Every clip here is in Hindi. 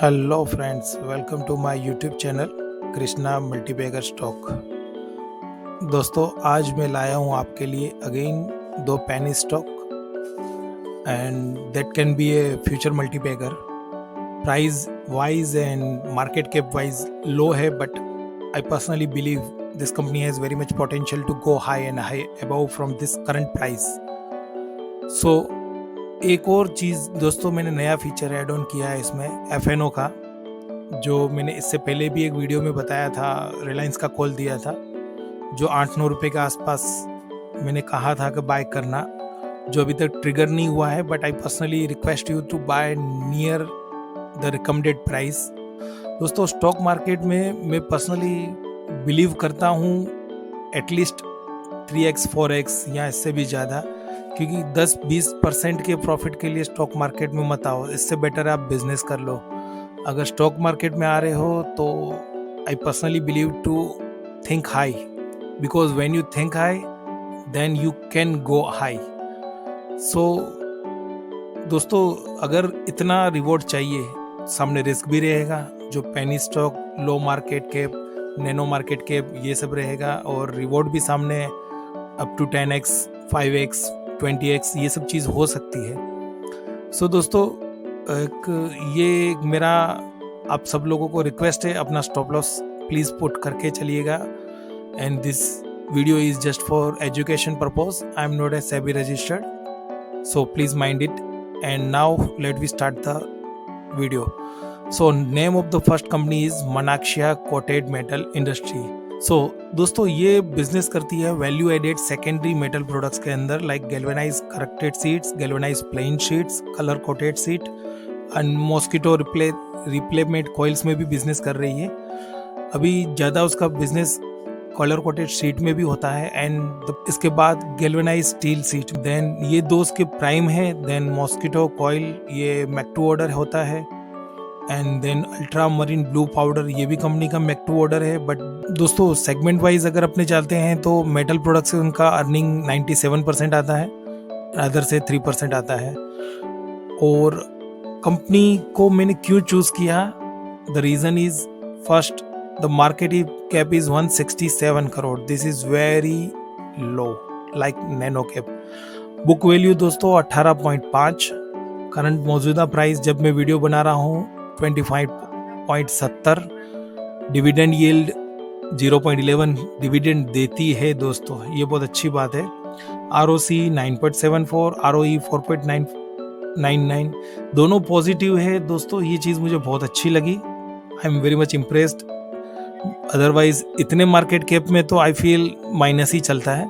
Hello friends, welcome to my YouTube channel Krishna multibagger stock. दोस्तों, आज मैं लाया हूँ आपके लिए अगेन दो penny stock and that can be a future multibagger. Price wise and market cap wise low है, but I personally believe this company has very much potential to go high and high above from this current price. So एक और चीज़ दोस्तों, मैंने नया फीचर ऐड ऑन किया है इसमें FNO का, जो मैंने इससे पहले भी एक वीडियो में बताया था। रिलायंस का कॉल दिया था, जो 8-9 रुपये के आसपास मैंने कहा था कि बाय करना, जो अभी तक ट्रिगर नहीं हुआ है, but I personally request you to buy near the recommended price. दोस्तों, स्टॉक मार्केट में मैं पर्सनली बिलीव करता हूँ एटलीस्ट 3x 4x या इससे भी ज़्यादा, क्योंकि 10-20% के प्रॉफिट के लिए स्टॉक मार्केट में मत आओ। इससे बेटर आप बिजनेस कर लो। अगर स्टॉक मार्केट में आ रहे हो तो I personally believe to think high, because when you think high then you can go high. So दोस्तों, अगर इतना रिवॉर्ड चाहिए, सामने रिस्क भी रहेगा, जो penny stock, low market cap, nano market cap, ये सब रहेगा, और रिवॉर्ड भी सामने up to 10x 5x 20x ये सब चीज़ हो सकती है। सो दोस्तों, एक मेरा आप सब लोगों को रिक्वेस्ट है, अपना स्टॉप लॉस प्लीज़ पुट करके चलिएगा। And this video is just for education purpose. I am not a SEBI registered, so please mind it. And now let we start the video. So name of the first company is Manaksia coated metal industry. So दोस्तों, ये बिजनेस करती है value added secondary metal products के अंदर, like galvanize corrugated sheets, galvanize plain sheets, colour coated sheet and mosquito repellent coils में भी बिजनेस कर रही है। अभी ज़्यादा उसका बिजनेस कलर कोटेड शीट में भी होता है, एंड इसके बाद गैल्वेनाइज स्टील सीट, देन ये दो उसके प्राइम है। देन मॉस्किटो कॉइल, ये मैक टू ऑर्डर होता है, and then ultra marine blue powder, ये भी कंपनी का मैक टू ऑर्डर है। बट दोस्तों, सेगमेंट वाइज अगर अपने चलते हैं तो मेटल प्रोडक्ट से उनका अर्निंग 97% आता है, अदर से 3% आता है। और कंपनी को मैंने क्यों चूज किया, the reason is first, the market cap is 167 crore, this is very low like nano cap. Book value दोस्तों 18.5, करंट मौजूदा प्राइस जब मैं वीडियो बना रहा हूँ 25.70, डिविडेंड यील्ड 0.11 डिविडेंड देती है दोस्तों, ये बहुत अच्छी बात है। ROC 9.74, ROE 4.99, दोनों पॉजिटिव है दोस्तों। ये चीज़ मुझे बहुत अच्छी लगी, आई am very much impressed. Otherwise इतने मार्केट कैप में तो आई फील माइनस ही चलता है।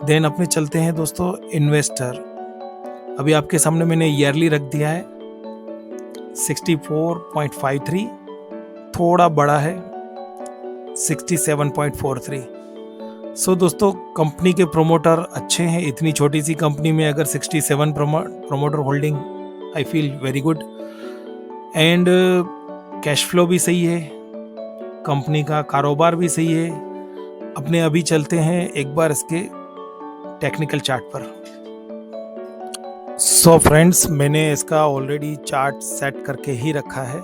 देन अपने चलते हैं दोस्तों इन्वेस्टर। अभी आपके सामने मैंने ईयरली रख दिया है 64.53, थोड़ा बड़ा है 67.43। सो दोस्तों, कंपनी के प्रोमोटर अच्छे हैं। इतनी छोटी सी कंपनी में अगर 67 promoter holding, I feel very good. And cash flow भी सही है, कंपनी का कारोबार भी सही है। अपने अभी चलते हैं एक बार इसके टेक्निकल चार्ट पर। सो फ्रेंड्स, मैंने इसका ऑलरेडी चार्ट सेट करके ही रखा है,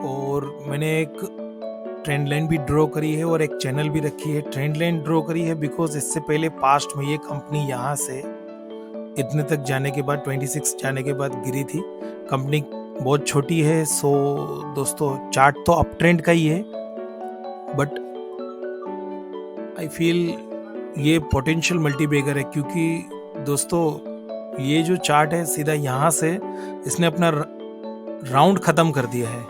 और मैंने एक ट्रेंड लाइन भी ड्रॉ करी है और एक चैनल भी रखी है। ट्रेंड लाइन ड्रॉ करी है बिकॉज इससे पहले पास्ट में ये कंपनी यहाँ से इतने तक जाने के बाद 26 जाने के बाद गिरी थी। कंपनी बहुत छोटी है, सो दोस्तों चार्ट तो अप ट्रेंड का ही है, बट आई फील ये पोटेंशियल मल्टीबैगर है, क्योंकि दोस्तों ये जो चार्ट है सीधा यहाँ से इसने अपना राउंड ख़त्म कर दिया है।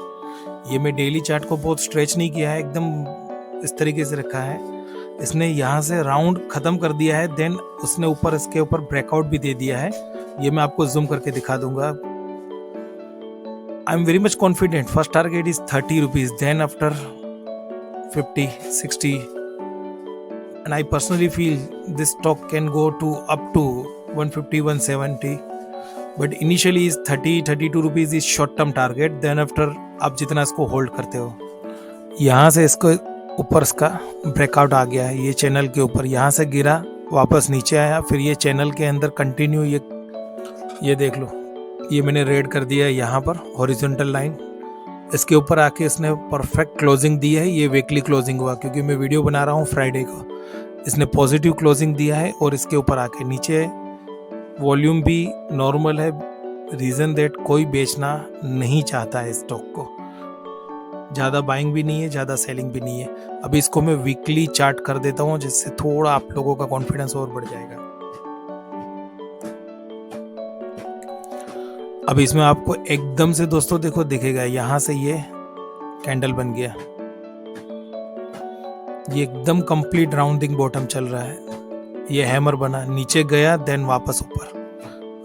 ये मैं डेली चार्ट को बहुत स्ट्रेच नहीं किया है, एकदम इस तरीके से रखा है। इसने यहाँ से राउंड ख़त्म कर दिया है, देन उसने ऊपर इसके ऊपर ब्रेकआउट भी दे दिया है। ये मैं आपको जूम करके दिखा दूंगा। I am very much confident. First target is 30 rupees, then after 50, 60, and I personally feel this stock can go to up to 150, 170, but initially is 30-32 rupees is short term target. Then after आप जितना इसको होल्ड करते हो, यहाँ से इसको ऊपर इसका ब्रेकआउट आ गया है, ये चैनल के ऊपर यहाँ से गिरा, वापस नीचे आया, फिर ये चैनल के अंदर कंटिन्यू, ये देख लो, ये मैंने रेड कर दिया है यहाँ पर हॉरिजॉन्टल लाइन, इसके ऊपर आके इसने परफेक्ट क्लोजिंग दी है। ये वीकली क्लोजिंग हुआ क्योंकि मैं वीडियो बना रहा हूँ फ्राइडे को। इसने पॉजिटिव क्लोजिंग दिया है और इसके ऊपर आके नीचे वॉल्यूम भी नॉर्मल है। रीज़न दैट कोई बेचना नहीं चाहता है स्टॉक को, ज़्यादा बाइंग भी नहीं है, ज़्यादा सेलिंग भी नहीं है। अभी इसको मैं वीकली चार्ट कर देता हूँ जिससे थोड़ा आप लोगों का कॉन्फिडेंस और बढ़ जाएगा। अब इसमें आपको एकदम से दोस्तों देखो दिखेगा, यहाँ से ये कैंडल बन गया, ये एकदम कंप्लीट राउंडिंग बॉटम चल रहा है, ये हैमर बना, नीचे गया, देन वापस ऊपर।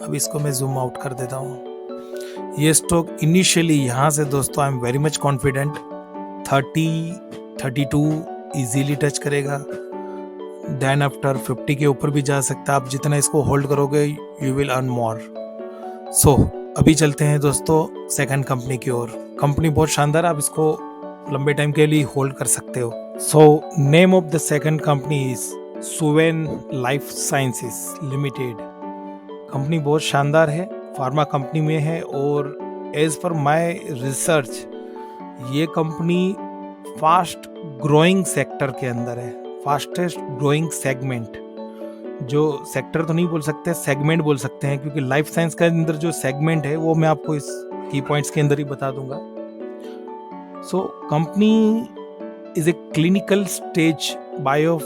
अब इसको मैं जूम आउट कर देता हूँ। ये स्टॉक इनिशियली यहाँ से दोस्तों आई am very much confident 30-32 easily touch करेगा, देन आफ्टर 50 के ऊपर भी जा सकता है। आप जितना इसको होल्ड करोगे यू विल अर्न मोर। सो अभी चलते हैं दोस्तों सेकंड कंपनी की ओर। कंपनी बहुत शानदार, आप इसको लंबे टाइम के लिए होल्ड कर सकते हो। सो name of the second company is Suven life sciences limited. Company बहुत शानदार है, फार्मा कंपनी में है और एज पर माय रिसर्च ये कंपनी फास्ट ग्रोइंग सेक्टर के अंदर है, फास्टेस्ट ग्रोइंग सेगमेंट। जो सेक्टर तो नहीं बोल सकते, सेगमेंट बोल सकते हैं, क्योंकि लाइफ साइंस के अंदर जो सेगमेंट है वो मैं आपको इस की पॉइंट्स के अंदर ही बता दूंगा। So company is a clinical stage bio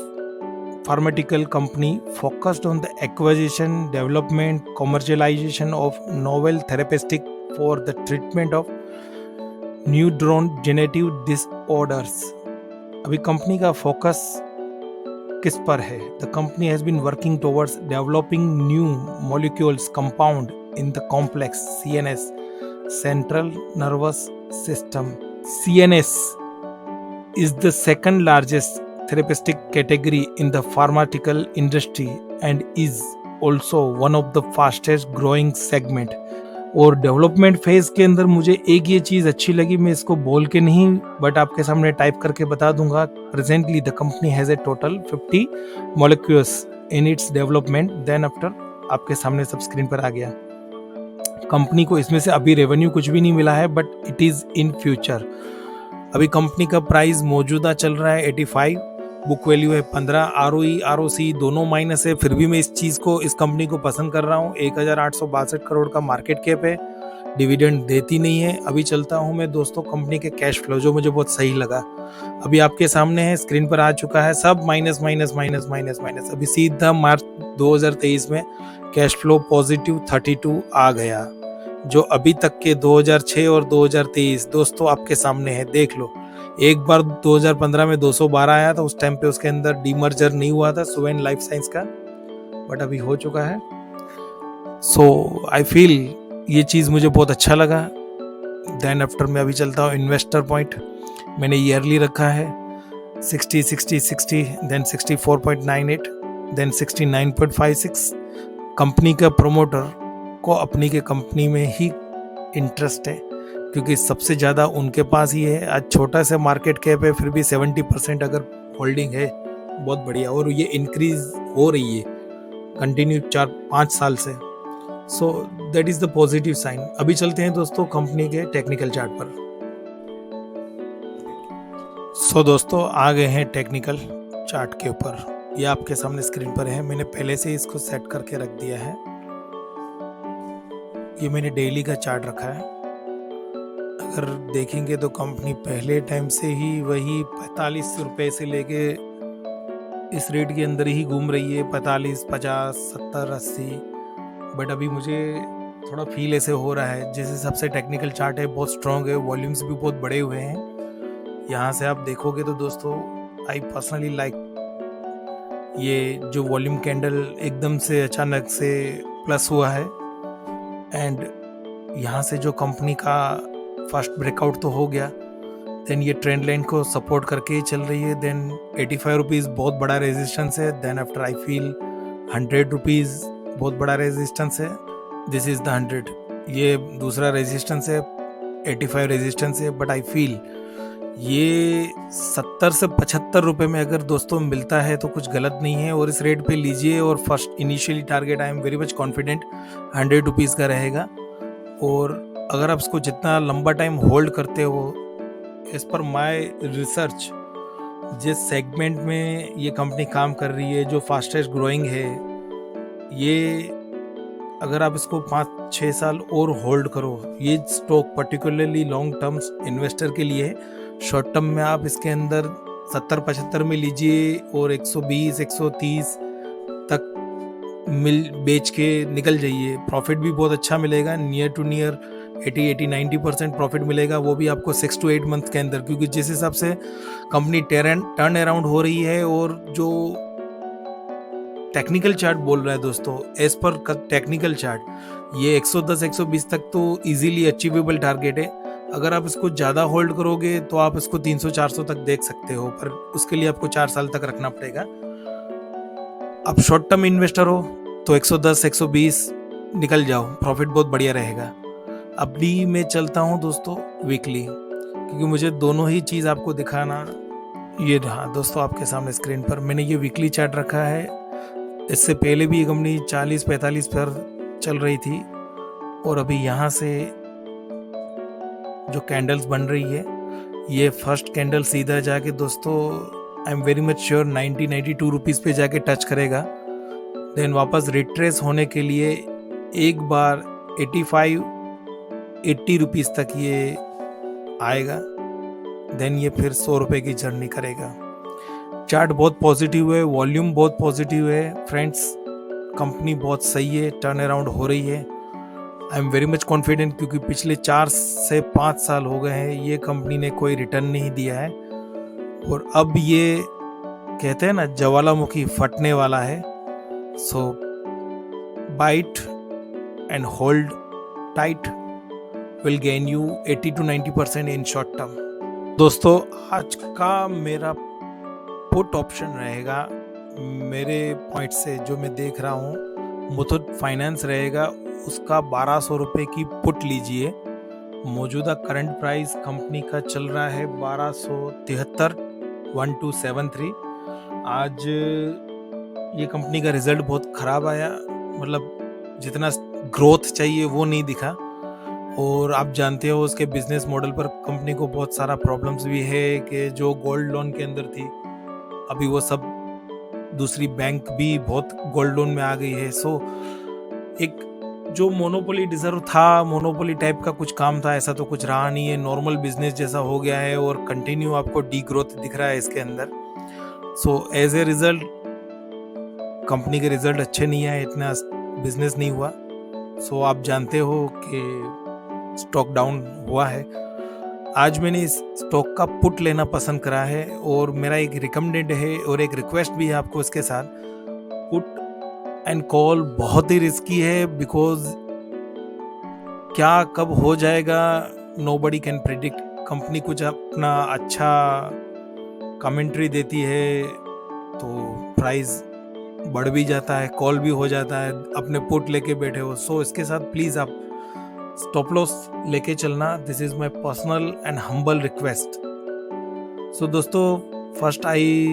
pharmaceutical company focused on the acquisition, development, commercialization of novel therapeutics for the treatment of neurodegenerative disorders. अभी कंपनी का फोकस किस पर है? The company has been working towards developing new molecules compound in the complex CNS, central nervous system. CNS is the second largest therapeutic category in the pharmaceutical industry and is also one of the fastest growing segment। और डेवलपमेंट फेज के अंदर मुझे एक ये चीज़ अच्छी लगी, मैं इसको बोल के नहीं बट आपके सामने टाइप करके बता दूंगा। Presently the company has a total 50 molecules in its development, then after आपके सामने सब स्क्रीन पर आ गया। कंपनी को इसमें से अभी रेवेन्यू कुछ भी नहीं मिला है but it is in future. अभी कंपनी का प्राइस मौजूदा चल रहा है 85, बुक वैल्यू है 15, ROE ROC दोनों माइनस है, फिर भी मैं इस कंपनी को पसंद कर रहा हूँ। 1862 करोड़ का मार्केट कैप है, डिविडेंड देती नहीं है। अभी चलता हूँ मैं दोस्तों कंपनी के कैश फ्लो, जो मुझे बहुत सही लगा। अभी आपके सामने है, स्क्रीन पर आ चुका है, सब minus minus minus minus minus. अभी सीधा मार्च 2023 में कैश फ्लो पॉजिटिव 32 आ गया, जो अभी तक के 2006 और 2023 दोस्तों आपके सामने है, देख लो। एक बार 2015 में 212 आया था, उस टाइम पे उसके अंदर डीमर्जर नहीं हुआ था सुवेन लाइफ साइंस का, बट अभी हो चुका है। सो आई फील ये चीज़ मुझे बहुत अच्छा लगा। देन आफ्टर मैं अभी चलता हूँ इन्वेस्टर पॉइंट। मैंने ईयरली रखा है 60 60 60, देन 64.98, देन 69.56। कंपनी का प्रोमोटर को अपनी के कंपनी में ही इंटरेस्ट है क्योंकि सबसे ज़्यादा उनके पास ही है। आज छोटा सा मार्केट कैप है, फिर भी 70% अगर होल्डिंग है, बहुत बढ़िया। और ये इंक्रीज हो रही है कंटिन्यू 4-5 साल से। So that is the positive sign. अभी चलते हैं दोस्तों कंपनी के टेक्निकल चार्ट पर। सो दोस्तों आ गए हैं टेक्निकल चार्ट के ऊपर, ये आपके सामने स्क्रीन पर है। मैंने पहले से इसको सेट करके रख दिया है। ये मैंने डेली का चार्ट रखा है। अगर देखेंगे तो कंपनी पहले टाइम से ही वही 45 रुपए से लेके इस रेट के अंदर ही घूम रही है, 45, 50, 70, 80। बट अभी मुझे थोड़ा फील ऐसे हो रहा है जैसे सबसे टेक्निकल चार्ट है, बहुत स्ट्रॉन्ग है, वॉल्यूम्स भी बहुत बड़े हुए हैं। यहाँ से आप देखोगे तो दोस्तों आई पर्सनली लाइक ये जो वॉल्यूम कैंडल एकदम से अचानक से प्लस हुआ है, एंड यहाँ से जो कंपनी का फर्स्ट ब्रेकआउट तो हो गया, देन ये ट्रेंड लाइन को सपोर्ट करके ही चल रही है। देन 85 रुपीज़ बहुत बड़ा रेजिस्टेंस है। Then after I feel 100 rupees बहुत बड़ा रेजिस्टेंस है। दिस इज़ द 100, ये दूसरा रेजिस्टेंस है, 85 रेजिस्टेंस है। बट आई फील ये 70 से 75 रुपये में अगर दोस्तों मिलता है तो कुछ गलत नहीं है, और इस रेट पे लीजिए। और first initially target I am very much confident 100 rupees का रहेगा, और अगर आप इसको जितना लंबा टाइम होल्ड करते हो, एज पर माय रिसर्च, जिस सेगमेंट में ये कंपनी काम कर रही है, जो फास्टेस्ट ग्रोइंग है, ये अगर आप इसको 5-6 साल और होल्ड करो, ये stock particularly long term investor के लिए है। शॉर्ट टर्म में आप इसके अंदर 70-75 में लीजिए और 120-130 तक बेच के निकल जाइए। प्रॉफिट भी बहुत अच्छा मिलेगा, नियर टू नियर 80-90% प्रॉफिट मिलेगा, वो भी आपको 6 to 8 मंथ के अंदर, क्योंकि जिस हिसाब से कंपनी टर्न अराउंड हो रही है और जो टेक्निकल चार्ट बोल रहा है दोस्तों, एज पर टेक्निकल चार्ट, ये 110-120 तक तो इजीली अचीवेबल टारगेट है। अगर आप इसको ज़्यादा होल्ड करोगे तो आप इसको 300-400 तक देख सकते हो, पर उसके लिए आपको 4 साल तक रखना पड़ेगा। आप शॉर्ट टर्म इन्वेस्टर हो तो 110-120 निकल जाओ, प्रॉफिट बहुत बढ़िया रहेगा। अभी मैं चलता हूँ दोस्तों वीकली, क्योंकि मुझे दोनों ही चीज़ आपको दिखाना। ये हाँ दोस्तों, आपके सामने स्क्रीन पर मैंने ये वीकली चार्ट रखा है। इससे पहले भी ये कंपनी 40-45 पर चल रही थी, और अभी यहाँ से जो कैंडल्स बन रही है, ये फर्स्ट कैंडल सीधा जाके दोस्तों आई am very much sure 90-92 rupees पे जाके टच करेगा। देन वापस रिट्रेस होने के लिए एक बार 85-80 रुपीज़ तक ये आएगा। देन ये फिर 100 रुपये की जर्नी करेगा। चार्ट बहुत पॉजिटिव है, वॉल्यूम बहुत पॉजिटिव है फ्रेंड्स, कंपनी बहुत सही है, टर्न अराउंड हो रही है। आई एम वेरी मच कॉन्फिडेंट, क्योंकि पिछले 4 से 5 साल हो गए हैं ये कंपनी ने कोई रिटर्न नहीं दिया है, और अब ये कहते हैं ना ज्वालामुखी फटने वाला है। So buy it and hold tight will gain you 80-90% in short term. दोस्तों आज का मेरा पुट ऑप्शन रहेगा, मेरे पॉइंट से जो मैं देख रहा हूँ, मुथूट फाइनेंस रहेगा, उसका 1200 रुपये की पुट लीजिए। मौजूदा करंट प्राइस कंपनी का चल रहा है 1273, 1273। आज ये कंपनी का रिजल्ट बहुत ख़राब आया, मतलब जितना ग्रोथ चाहिए वो नहीं दिखा, और आप जानते हो उसके बिजनेस मॉडल पर कंपनी को बहुत सारा प्रॉब्लम्स भी है, कि जो गोल्ड लोन के अंदर थी अभी वो सब दूसरी बैंक भी बहुत गोल्ड लोन में आ गई है। सो एक जो मोनोपोली डिजर्व था, मोनोपोली टाइप का कुछ काम था, ऐसा तो कुछ रहा नहीं है, नॉर्मल बिजनेस जैसा हो गया है, और कंटिन्यू आपको डी ग्रोथ दिख रहा है इसके अंदर। So as a result company के रिजल्ट अच्छे नहीं आए, इतना बिजनेस नहीं हुआ। सो आप जानते हो कि स्टॉक डाउन हुआ है। आज मैंने इस स्टॉक का पुट लेना पसंद करा है, और मेरा एक रिकमेंडेड है और एक रिक्वेस्ट भी है आपको इसके साथ। पुट एंड कॉल बहुत ही रिस्की है, बिकॉज क्या कब हो जाएगा नोबडी कैन प्रेडिक्ट। कंपनी कुछ अपना अच्छा कमेंट्री देती है तो प्राइस बढ़ भी जाता है, कॉल भी हो जाता है, अपने पुट लेके बैठे हो। सो इसके साथ प्लीज़ आप स्टॉप लॉस लेके चलना, this is my personal and humble request. So दोस्तों, first I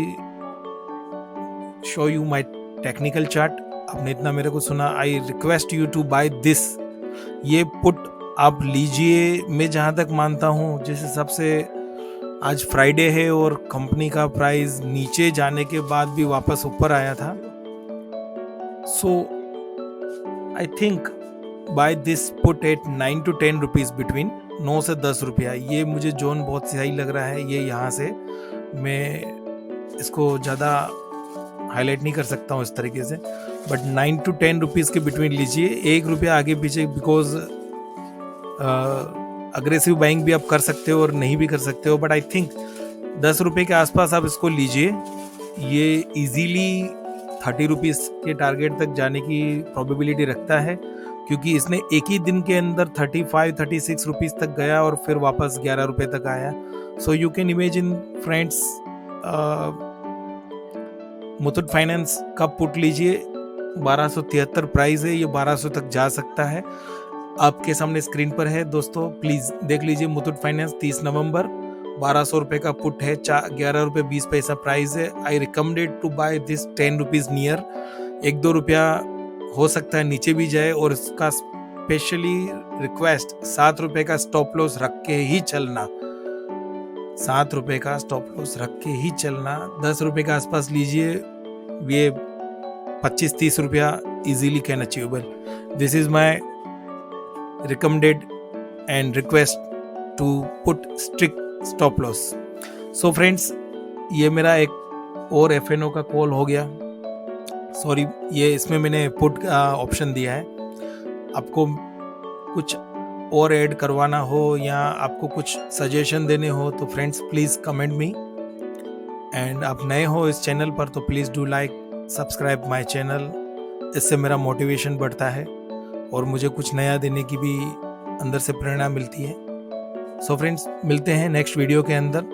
show you my technical chart. आपने इतना मेरे को सुना, I request you to buy this. ये पुट आप लीजिए। मैं जहाँ तक मानता हूँ, जिस हिसाब से आज फ्राइडे है और कंपनी का प्राइस नीचे जाने के बाद भी वापस ऊपर आया था, so I think buy this put at 9 to 10 rupees between, 9 से 10 रुपया। ये मुझे जोन बहुत सही लग रहा है। ये यहाँ से मैं इसको ज़्यादा हाईलाइट नहीं कर सकता हूँ इस तरीके से, बट 9 to 10 रुपीज़ के बिटवीन लीजिए। 1 रुपया आगे पीछे, बिकॉज अग्रेसिव बाइंग भी आप कर सकते हो और नहीं भी कर सकते हो, बट आई थिंक 10 रुपये के आसपास आप इसको लीजिए। ये इजीली 30 रुपीज़ के टारगेट तक जाने की प्रोबेबिलिटी रखता है, क्योंकि इसने एक ही दिन के अंदर 35-36 रुपीज़ तक गया और फिर वापस 11 रुपये तक आया। So you can imagine friends, Muthoot finance का पुट लीजिए, 1273 प्राइस है, ये 1200 तक जा सकता है। आपके सामने स्क्रीन पर है दोस्तों, प्लीज़ देख लीजिए। मुथूट फाइनेंस 30 नवंबर, 1200 रुपये का पुट है, 11 रुपये 20 पैसा प्राइस है। I recommended to buy this 10 rupees near. 1-2 रुपया हो सकता है नीचे भी जाए, और इसका स्पेशली रिक्वेस्ट 7 रुपए का स्टॉप लॉस रख के ही चलना। 7 रुपए का स्टॉप लॉस रख के ही चलना। 10 रुपए के आसपास लीजिए, ये 25-30 रुपया easily can achievable. This is my recommended and request to put strict stop loss. So friends, ये मेरा एक और FNO का कॉल हो गया। सॉरी, ये इसमें मैंने पुट का ऑप्शन दिया है। आपको कुछ और ऐड करवाना हो या आपको कुछ सजेशन देने हो तो friends please comment me. And आप नए हो इस चैनल पर तो please do like subscribe my channel. इससे मेरा मोटिवेशन बढ़ता है और मुझे कुछ नया देने की भी अंदर से प्रेरणा मिलती है। सो फ्रेंड्स, मिलते हैं नेक्स्ट वीडियो के अंदर।